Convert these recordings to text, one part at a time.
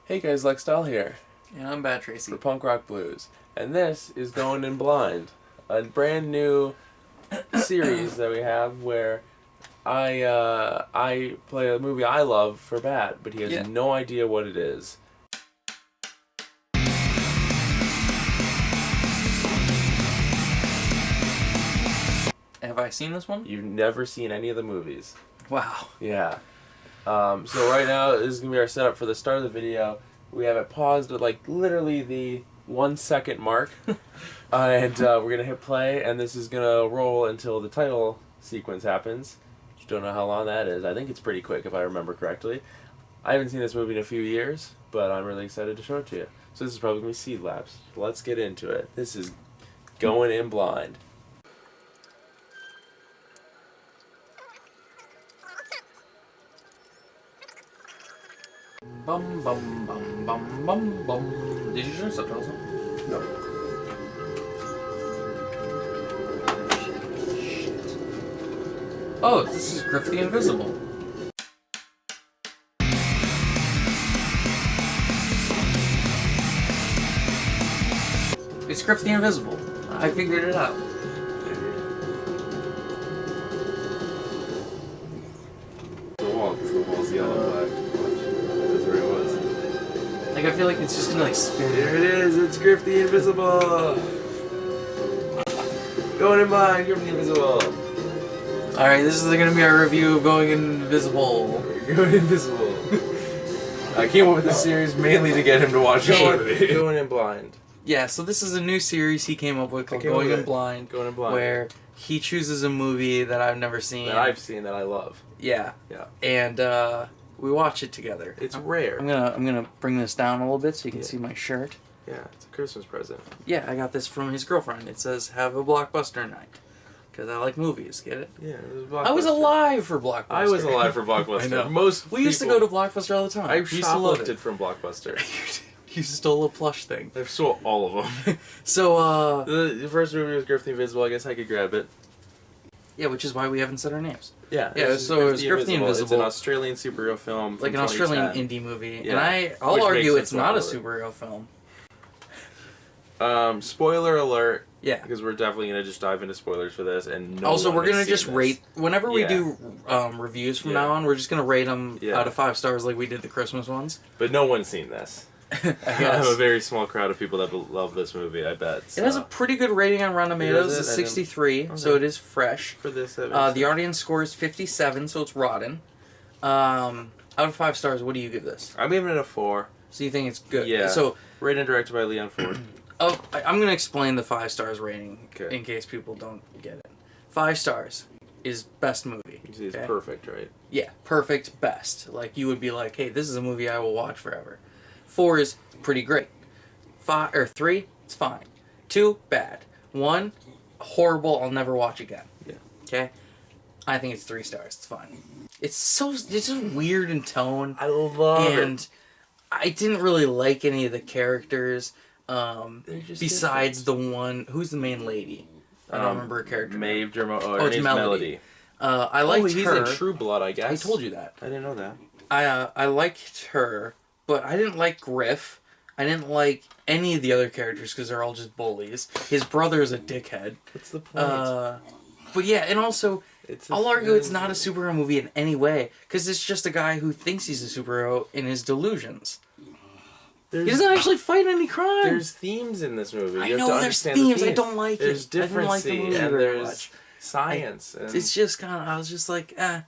Hey guys, Lex Dahl here Yeah, I'm Bad Tracy. for Punk Rock Blues, and this is Going In Blind, a brand new series that we have where I play a movie I love for Bat, but he has no idea what it is. Have I seen this one? You've never seen any of the movies. Wow. Yeah. So right now, this is going to be our setup for the start of the video. We have it paused at like literally the 1 second mark. And we're going to hit play, and this is going to roll until the title sequence happens. Just don't know how long that is. I think it's pretty quick if I remember correctly. I haven't seen this movie in a few years, but I'm really excited to show it to you. So this is probably going to be Seed Labs. Let's get into it. This is Going In Blind. Bum bum bum bum bum bum. Did you turn subtitles on? No. Oh, this is Griff the Invisible. It's Griff the Invisible. I figured it out. The wall, because the wall's yellow and black. That's where it was. Like, I feel like it's just gonna, like, spin. There it is, it's Griff the Invisible! Going In Blind, Griff the Invisible! Alright, this is gonna be our review of Going Invisible. Going Invisible. I came up with this series mainly to get him to watch the movie. Going In Blind. Yeah, so this is a new series he came up with called Going In Blind. Going In Blind. Where he chooses a movie that I've never seen. That I've seen, that I love. Yeah. Yeah. And we watch it together. It's rare. I'm gonna bring this down a little bit so you can see my shirt. Yeah, it's a Christmas present. Yeah, I got this from his girlfriend. It says, "Have a blockbuster night," because I like movies. Get it? Yeah, it was Blockbuster. I was alive for Blockbuster. I was alive for Blockbuster. I know. We used to go to Blockbuster all the time. I used to love shoplifted from Blockbuster. You stole a plush thing. I've stole all of them. So, the first movie was Griff the Invisible. I guess I could grab it. yeah, which is why we haven't said our names. Yeah, Yeah, so it's Griff the Invisible. It's an Australian superhero film from Like an 2010. Australian indie movie. Yeah. And I'll Which argue makes it's it not a popular. superhero film. Spoiler alert. Yeah. Because we're definitely going to just dive into spoilers for this. And Also, we're going going to just rate... Whenever we Yeah. do reviews from now on, we're just going to rate them Yeah. out of 5 stars like we did the Christmas ones. But no one's seen this. I I have guess. a very small crowd of people that love this movie, I bet. So. It has a pretty good rating on Rotten Tomatoes. It's 63, so it is fresh. For this, The audience score is 57, so it's rotten. Out of 5 stars, what do you give this? I'm giving it a 4. So you think it's good? Yeah. So written and directed by Leon Ford. I'm going to explain the 5 stars rating Okay. in case people don't get it. 5 stars is best movie. You see, it's okay? perfect, right? Yeah, perfect, best. Like, you would be like, hey, this is a movie I will watch forever. 4 is pretty great. 3, it's fine. 2, bad. 1, horrible, I'll never watch again. Yeah. Okay? I think it's 3 stars, it's fine. It's just weird in tone. I love it. And I didn't really like any of the characters. just Besides the one, who's the main lady? I don't remember her character. Maeve Dermo. Oh, it's it's Melody. I liked he's her. in True Blood, I guess. I told you that. I didn't know that. I liked her, but I didn't like Griff. I didn't like any of the other characters because they're all just bullies. His brother is a dickhead. What's the point? But yeah, and also, I'll argue it's not a super. superhero movie in any way because it's just a guy who thinks he's a superhero in his delusions. He doesn't actually fight any crime. There's themes in this movie. I You have know to there's understand themes. the I don't like There's it. I didn't like the differency movie and very there's much. science. And It's just kind of. I was just like, eh.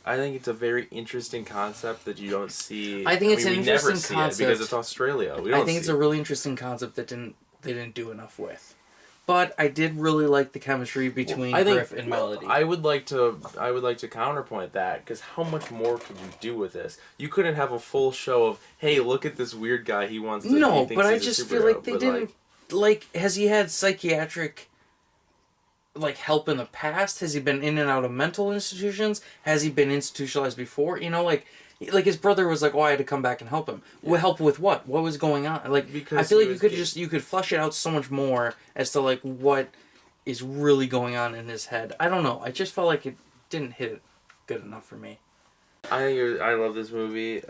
I think it's a very interesting concept that you don't see. I think it's an we never interesting see concept. it because it's Australia. We don't I think it's see a it. really interesting concept that they didn't do enough with. But I did really like the chemistry between Griff and Melody. I would like to counterpoint that because how much more could you do with this? You couldn't have a full show of, hey, look at this weird guy. He wants to. No, he thinks but I he's a just feel superhero," like they but, didn't. Like, has he had psychiatric, like, help in the past? Has he been in and out of mental institutions? Has he been institutionalized before? You know, like his brother was like, "Oh, I had to come back and help him." Yeah. Well, help with what? What was going on? Like, because I feel like you could flesh it out so much more as to like what is really going on in his head. I don't know. I just felt like it didn't hit it good enough for me. I love this movie.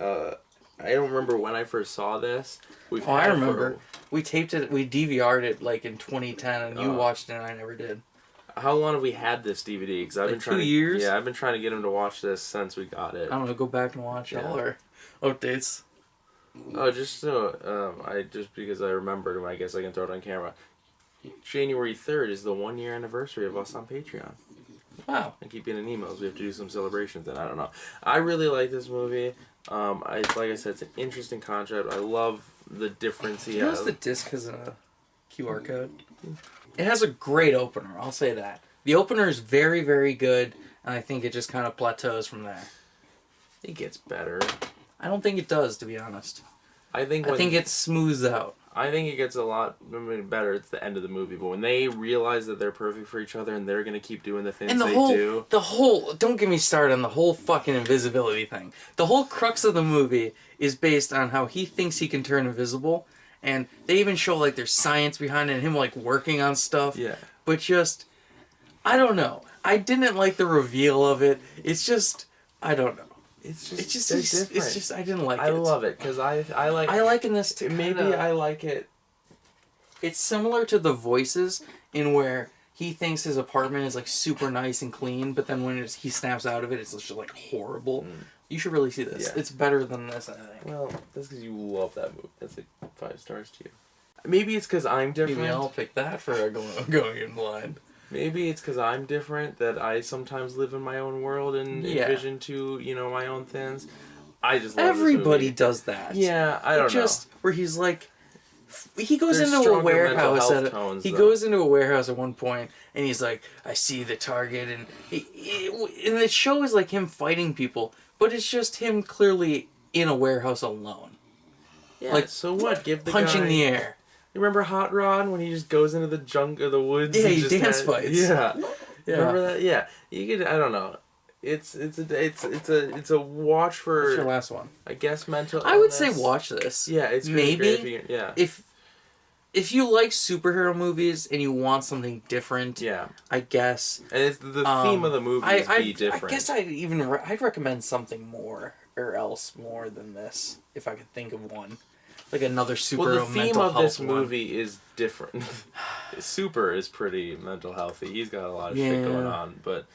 I don't remember when I first saw this. I remember. We taped it, we DVR'd it like in 2010, and you watched it and I never did. How long have we had this DVD? Because I've been trying 2 years? Yeah, I've been trying to get him to watch this since we got it. I'm gonna go back and watch all our updates. Oh, just so, because I remembered, I guess I can throw it on camera. January 3rd is the 1 year anniversary of us on Patreon. Wow. I keep getting emails. We have to do some celebrations, and I don't know. I really like this movie. Like I said, it's an interesting concept. I love the difference he has. The disc has a QR code. It has a great opener, I'll say that. The opener is very, very good, and I think it just kind of plateaus from there. It gets better. I don't think it does, to be honest. I think it smooths out. I think it gets a lot better at the end of the movie, but when they realize that they're perfect for each other and they're going to keep doing the things they do... Don't get me started on the whole fucking invisibility thing. The whole crux of the movie is based on how he thinks he can turn invisible, and they even show, like, there's science behind it and him, like, working on stuff. Yeah. But just... I don't know. I didn't like the reveal of it. It's just... I don't know. It's just I didn't like it. I love it because I like in this too. Maybe I like it. It's similar to The Voices in where he thinks his apartment is like super nice and clean, but then when he snaps out of it, it's just like horrible. You should really see this. Yeah. It's better than this, I think. Well, that's because you love that movie. That's like 5 stars to you. Maybe it's because I'm different. Maybe I'll pick that for going in blind. Maybe it's because I'm different, that I sometimes live in my own world and envision to, my own things. I just love Everybody does that. Yeah, I don't know. Where he's like... He goes into a warehouse goes into a warehouse at one point, and he's like, I see the target, and and the show is like him fighting people, but it's just him clearly in a warehouse alone. Yeah, like, so what? Give the punching the air. You remember Hot Rod when he just goes into the junk or the woods? Yeah, he dance fights. Yeah. Remember that? Yeah. You could. I don't know. It's a watch for. What's your last one? I guess mental. I would say watch this. Yeah, it's maybe. If you like superhero movies and you want something different, I guess. And it's the theme of the movie is be different. I guess I'd recommend something more than this if I could think of one. Like another superhero mental health. Well, the theme of this movie is different. Super is pretty mental healthy. He's got a lot of shit going on, but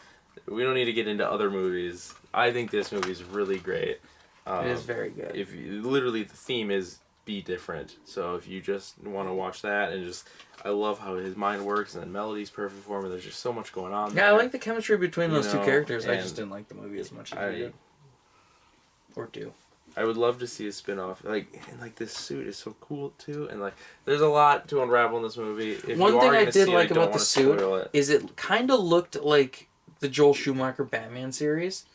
we don't need to get into other movies. I think this movie is really great. It is very good. Literally, the theme is be different. So if you just want to watch that and I love how his mind works, and the melody's perfect for him. There's just so much going on. Yeah, I like the chemistry between those two characters. I just didn't like the movie as much as you did. Or do. I would love to see a spin-off. This suit is so cool too, and there's a lot to unravel in this movie. One thing I did like about the suit is it kind of looked like the Joel Schumacher Batman series,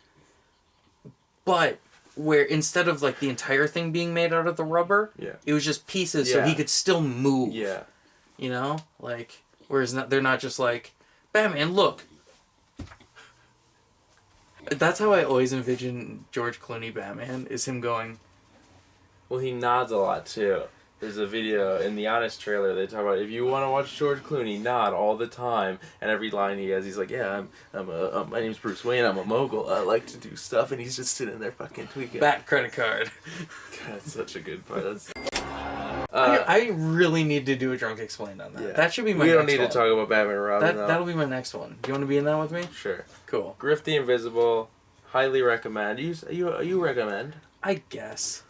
but where instead of the entire thing being made out of the rubber, it was just pieces, so he could still move. Yeah, whereas they're not just like, Batman, look. That's how I always envision George Clooney Batman, is him going... Well, he nods a lot, too. There's a video in the Honest trailer, they talk about, if you want to watch George Clooney, nod all the time. And every line he has, he's like, yeah, my name's Bruce Wayne, I'm a mogul, I like to do stuff, and he's just sitting there fucking tweaking. Bat credit card. God, that's such a good part. I really need to do a Drunk Explained on that. Yeah. That should be my next one. We don't need to talk about Batman and Robin, That'll be my next one. Do you want to be in that with me? Sure. Cool. Griff the Invisible, highly recommend. You recommend? I guess.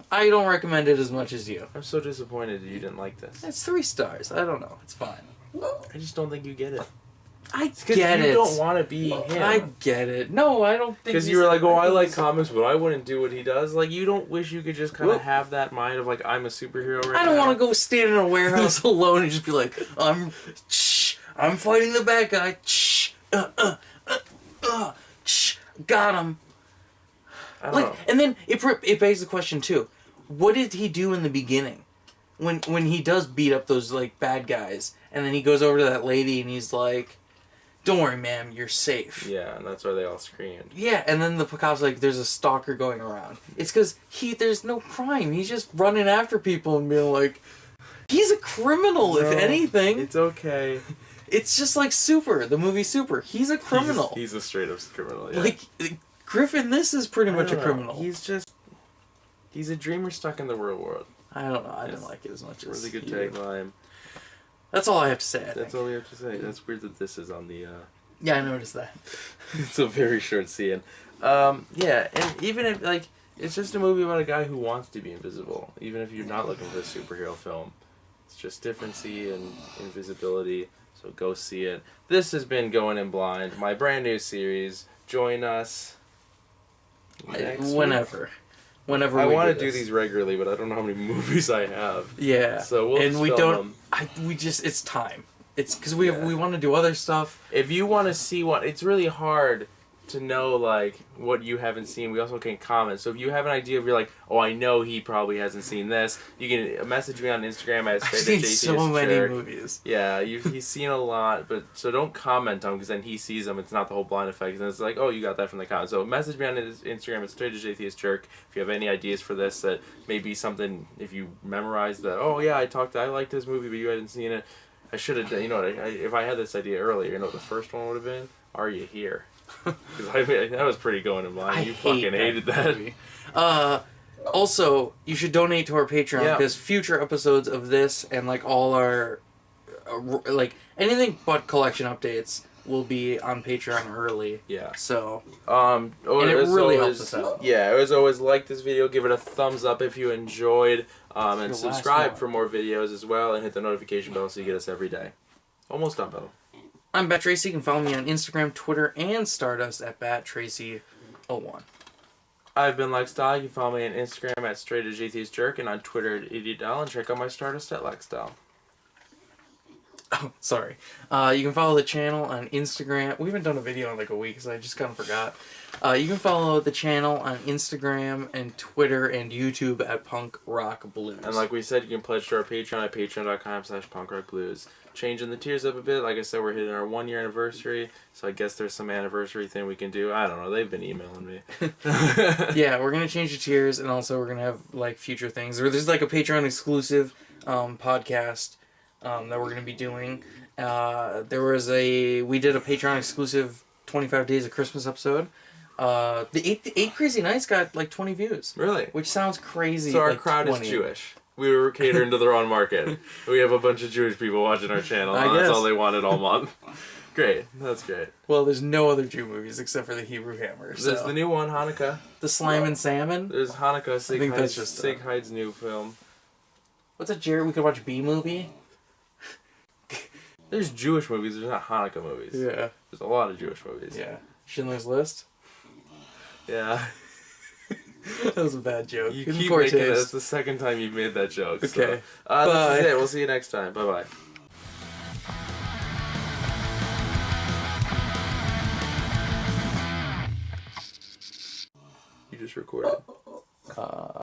I don't recommend it as much as you. I'm so disappointed that you didn't like this. It's 3 stars. I don't know. It's fine. I just don't think you get it. I get it. You don't want to be him. I get it. No, I don't think. Because you were like, I like comics, but I wouldn't do what he does. You don't wish you could just kind of have that mind of I'm a superhero right now. I don't want to go stand in a warehouse alone and just be like, I'm fighting the bad guy. Got him. I don't know. And then it begs the question too. What did he do in the beginning? When he does beat up those bad guys, and then he goes over to that lady and he's like, don't worry, ma'am, you're safe. Yeah, and that's why they all screamed. Yeah, and then the cop's like, there's a stalker going around. It's because there's no crime. He's just running after people and being like, he's a criminal, if anything. It's okay. It's just like the movie Super. He's a criminal. He's a straight up criminal, yeah. Griffin, this is pretty much a criminal. He's a dreamer stuck in the real world. I don't know. I didn't like it as much as Really good you. tagline. That's all I have to say. That's all we have to say. That's weird that this is on the. Yeah, I noticed that. It's a very short scene. Yeah, and even if like it's just a movie about a guy who wants to be invisible. Even if you're not looking for a superhero film, it's just differency and invisibility. So go see it. This has been Going In Blind, my brand new series. Join us. Whenever I want to do these regularly, but I don't know how many movies I have. Yeah. So we'll and we film don't. them. We just it's time. It's because we want to do other stuff. If you want to see one, it's really hard to know like what you haven't seen. We also can comment. So if you have an idea, if you're like, oh, I know he probably hasn't seen this, you can message me on Instagram at I've seen so many movies. Yeah, he's seen a lot, but so don't comment on them because then he sees them. It's not the whole blind effect. And it's like, oh, you got that from the comment. So message me on Instagram at straightedgeatheistjerk if you have any ideas for this that may be something. If you memorize that, oh yeah, I liked this movie, but you hadn't seen it. I should have done. You know, if I had this idea earlier, you know what the first one would have been? Are You Here? Because that was pretty Going In Blind. You fucking hated that. Also, you should donate to our Patreon because future episodes of this and like all our like anything but collection updates will be on Patreon early. Yeah. So. And it really helps us out. Yeah. As always, like this video, give it a thumbs up if you enjoyed, and subscribe for more videos as well, and hit the notification bell so you get us every day. Almost done, Bill. I'm Bat Tracy. You can follow me on Instagram, Twitter, and Stardust at BatTracy01. I've been Lex Dahl. You can follow me on Instagram at straightedgeatheistjerk and on Twitter at Idiot Dahl, and check out my Stardust at Lex Dahl. Oh, sorry. You can follow the channel on Instagram. We haven't done a video in like a week, so I just kind of forgot. You can follow the channel on Instagram and Twitter and YouTube at Punk Rock Blues. And like we said, you can pledge to our Patreon at patreon.com/punkrockblues. Changing the tiers up a bit. Like I said, we're hitting our 1 year anniversary, so I guess there's some anniversary thing we can do. I don't know. They've been emailing me. Yeah, we're going to change the tiers, and also we're going to have like future things. There's like a Patreon exclusive podcast that we're going to be doing. We did a Patreon exclusive 25 Days of Christmas episode. The eight Crazy Nights got like 20 views. Really? Which sounds crazy. So our crowd is Jewish. We were catering to the wrong market. We have a bunch of Jewish people watching our channel. That's all they wanted all month. Great. That's great. Well, there's no other Jew movies except for the Hebrew Hammer. So. There's the new one, Hanukkah. The Slime and Salmon. There's Hanukkah, Sig Heid's new film. What's a Jared? We could watch B-movie? There's Jewish movies, there's not Hanukkah movies. Yeah. There's a lot of Jewish movies. Yeah. Schindler's List? Yeah. That was a bad joke. You keep making it. That's the second time you've made that joke. Okay. So. This is it. We'll see you next time. Bye-bye. You just recorded.